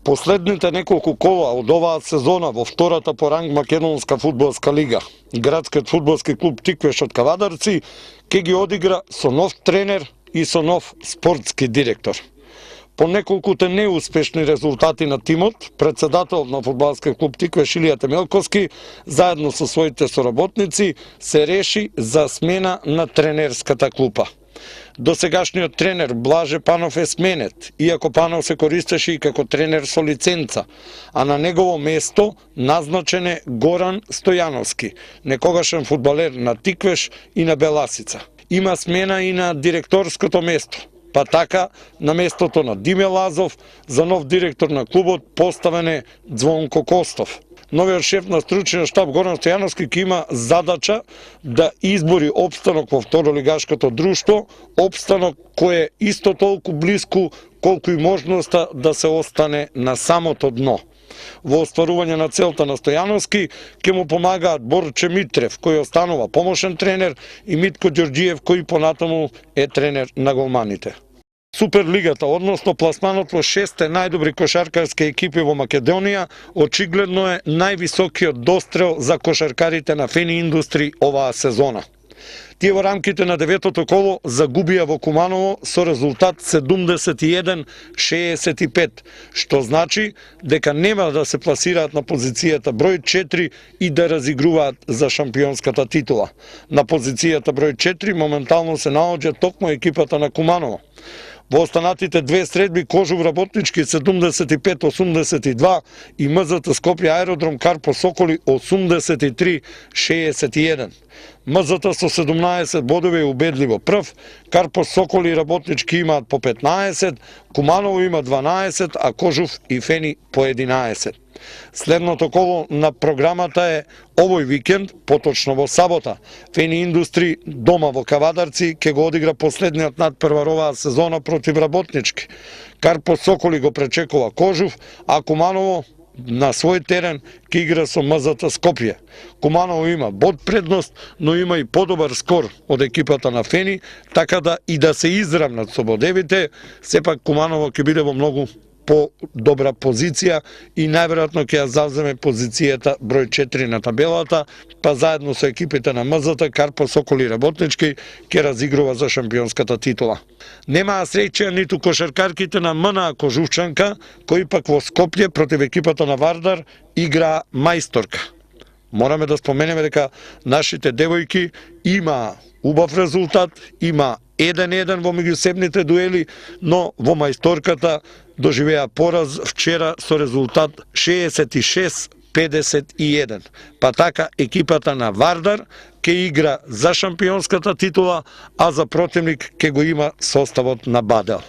Последните неколку кола од оваа сезона во втората по ранг македонска фудбалска лига, градскиот фудбалски клуб Тиквеш од Кавадарци ќе ги одигра со нов тренер и со нов спортски директор. По неколкуте неуспешни резултати на тимот, председател на фудбалскиот клуб Тиквеш Илија Темелковски, заедно со своите соработници, се реши за смена на тренерската клупа. Досегашниот тренер Блаже Панов е сменет, иако Панов се користеше и како тренер со лиценца, а на негово место назначен е Горан Стојановски, некогашен фудбалер на Тиквеш и на Беласица. Има смена и на директорското место, па така на местото на Диме Лазов за нов директор на клубот поставен е Звонко Костов. Новиот шеф на стручниот штаб Горан Стојановски ќе има задача да избори опстанок во второлигашкото друштво, опстанок кој е исто толку блиску колку и можноста да се остане на самото дно. Во остварување на целта на Стојановски ќе му помагаат Борче Митрев, кој останува помошен тренер, и Митко Ѓорѓиев, кој понатаму е тренер на голманите. Суперлигата, односно пласманот во 6 најдобри кошаркарски екипи во Македонија, очигледно е највисокиот дострел за кошаркарите на Фени Индустри оваа сезона. Тие во рамките на 9-то коло загубија во Куманово со резултат 71-65, што значи дека нема да се пласираат на позицијата број 4 и да разигруваат за шампионската титула. На позицијата број 4 моментално се наоѓа токму екипата на Куманово. Во останатите две средби Кожув Работнички 75-82 и МЗТ Скопје Аеродром Карпо Соколи 83-61. МЗТ со 17 бодови е убедливо прв, Карпо Соколи и Работнички имаат по 15, Куманово има 12, а Кожув и Фени по 11. Следното коло на програмата е овој викенд, поточно во сабота. Фени Индустри дома во Кавадарци ќе го одигра последниот надпревар оваа сезона против Работнички. Карпо Соколи го пречекува Кожув, а Куманово на свој терен ќе игра со МЗТ Скопје. Куманово има бод предност, но има и подобар скор од екипата на Фени, така да и да се изравнат со бодевите, сепак Куманово ќе биде во многу по-добра позиција и најверојатно ќе ја завземе позицијата број 4 на табелата, па заедно со екипите на МЗТ, Карпо Соколи и Работнички ќе разигрува за шампионската титула. Немаа среќа ниту кошаркарките на МНА Кожувчанка, кои пак во Скопје против екипата на Вардар играа мајсторка. Мораме да споменеме дека нашите девојки има убав резултат, има 1-1 во меѓусебните дуели, но во мајсторката доживеа пораз вчера со резултат 66-51. Па така екипата на Вардар ќе игра за шампионската титула, а за противник ќе го има составот на Бадел.